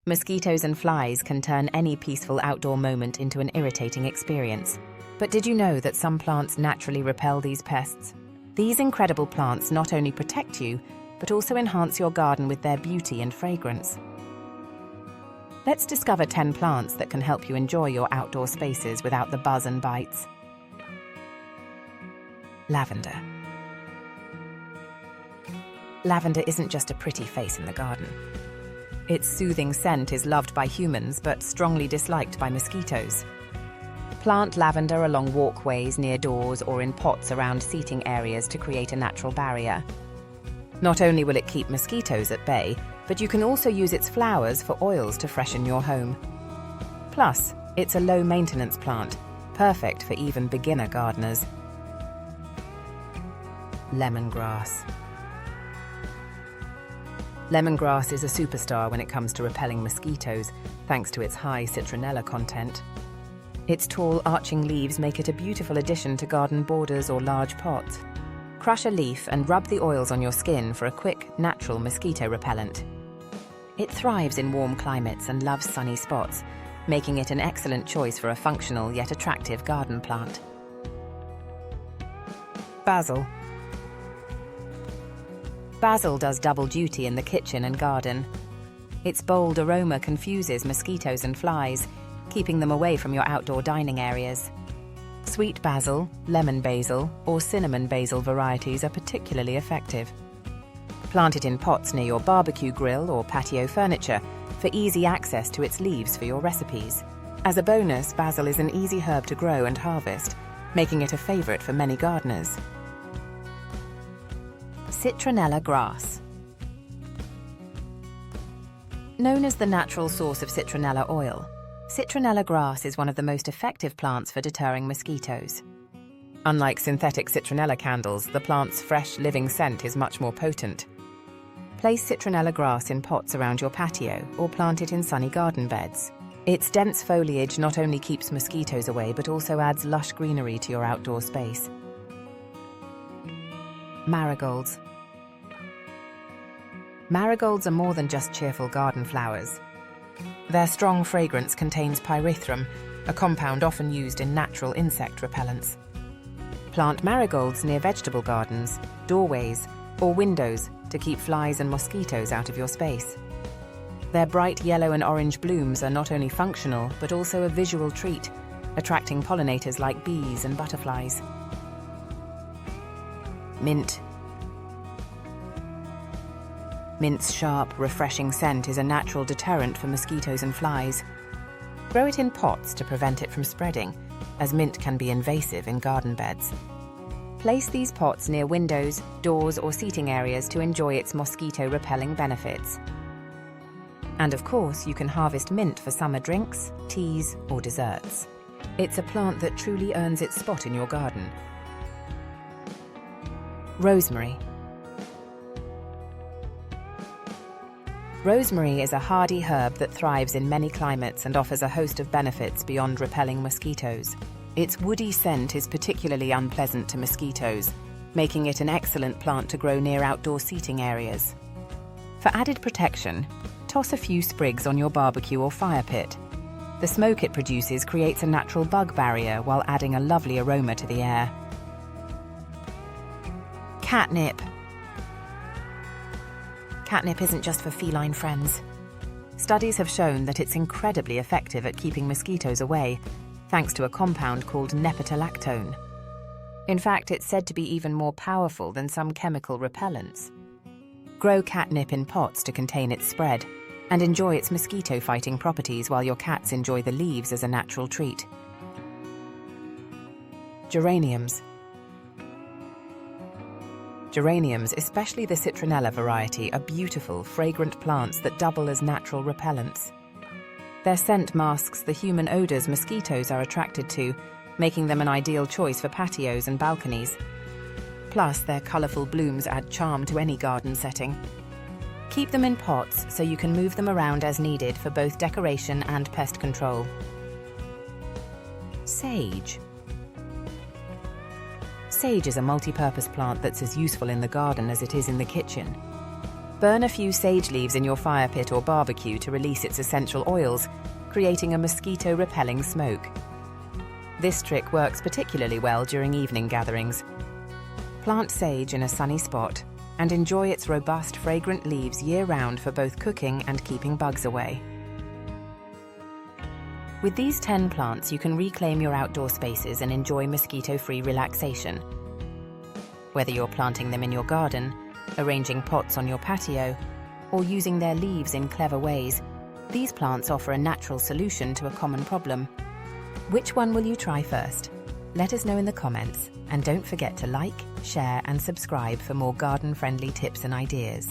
Mosquitoes and flies can turn any peaceful outdoor moment into an irritating experience. But did you know that some plants naturally repel these pests? These incredible plants not only protect you, but also enhance your garden with their beauty and fragrance. Let's discover 10 plants that can help you enjoy your outdoor spaces without the buzz and bites. Lavender. Lavender isn't just a pretty face in the garden. Its soothing scent is loved by humans but strongly disliked by mosquitoes. Plant lavender along walkways, near doors, or in pots around seating areas to create a natural barrier. Not only will it keep mosquitoes at bay, but you can also use its flowers for oils to freshen your home. Plus, it's a low-maintenance plant, perfect for even beginner gardeners. Lemongrass. Lemongrass is a superstar when it comes to repelling mosquitoes, thanks to its high citronella content. Its tall, arching leaves make it a beautiful addition to garden borders or large pots. Crush a leaf and rub the oils on your skin for a quick, natural mosquito repellent. It thrives in warm climates and loves sunny spots, making it an excellent choice for a functional yet attractive garden plant. Basil. Basil does double duty in the kitchen and garden. Its bold aroma confuses mosquitoes and flies, keeping them away from your outdoor dining areas. Sweet basil, lemon basil, or cinnamon basil varieties are particularly effective. Plant it in pots near your barbecue grill or patio furniture for easy access to its leaves for your recipes. As a bonus, basil is an easy herb to grow and harvest, making it a favorite for many gardeners. Citronella grass. Known as the natural source of citronella oil, citronella grass is one of the most effective plants for deterring mosquitoes. Unlike synthetic citronella candles, the plant's fresh, living scent is much more potent. Place citronella grass in pots around your patio or plant it in sunny garden beds. Its dense foliage not only keeps mosquitoes away but also adds lush greenery to your outdoor space. Marigolds. Marigolds are more than just cheerful garden flowers. Their strong fragrance contains pyrethrum, a compound often used in natural insect repellents. Plant marigolds near vegetable gardens, doorways, or windows to keep flies and mosquitoes out of your space. Their bright yellow and orange blooms are not only functional but also a visual treat, attracting pollinators like bees and butterflies. Mint. Mint's sharp, refreshing scent is a natural deterrent for mosquitoes and flies. Grow it in pots to prevent it from spreading, as mint can be invasive in garden beds. Place these pots near windows, doors, or seating areas to enjoy its mosquito-repelling benefits. And of course, you can harvest mint for summer drinks, teas, or desserts. It's a plant that truly earns its spot in your garden. Rosemary. Rosemary is a hardy herb that thrives in many climates and offers a host of benefits beyond repelling mosquitoes. Its woody scent is particularly unpleasant to mosquitoes, making it an excellent plant to grow near outdoor seating areas. For added protection, toss a few sprigs on your barbecue or fire pit. The smoke it produces creates a natural bug barrier while adding a lovely aroma to the air. Catnip. Catnip isn't just for feline friends. Studies have shown that it's incredibly effective at keeping mosquitoes away, thanks to a compound called nepetalactone. In fact, it's said to be even more powerful than some chemical repellents. Grow catnip in pots to contain its spread, and enjoy its mosquito-fighting properties while your cats enjoy the leaves as a natural treat. Geraniums. Geraniums, especially the Citronella variety, are beautiful, fragrant plants that double as natural repellents. Their scent masks the human odors mosquitoes are attracted to, making them an ideal choice for patios and balconies. Plus, their colorful blooms add charm to any garden setting. Keep them in pots so you can move them around as needed for both decoration and pest control. Sage. Sage is a multi-purpose plant that's as useful in the garden as it is in the kitchen. Burn a few sage leaves in your fire pit or barbecue to release its essential oils, creating a mosquito-repelling smoke. This trick works particularly well during evening gatherings. Plant sage in a sunny spot and enjoy its robust, fragrant leaves year-round for both cooking and keeping bugs away. With these 10 plants, you can reclaim your outdoor spaces and enjoy mosquito-free relaxation. Whether you're planting them in your garden, arranging pots on your patio, or using their leaves in clever ways, these plants offer a natural solution to a common problem. Which one will you try first? Let us know in the comments, and don't forget to like, share, and subscribe for more garden-friendly tips and ideas.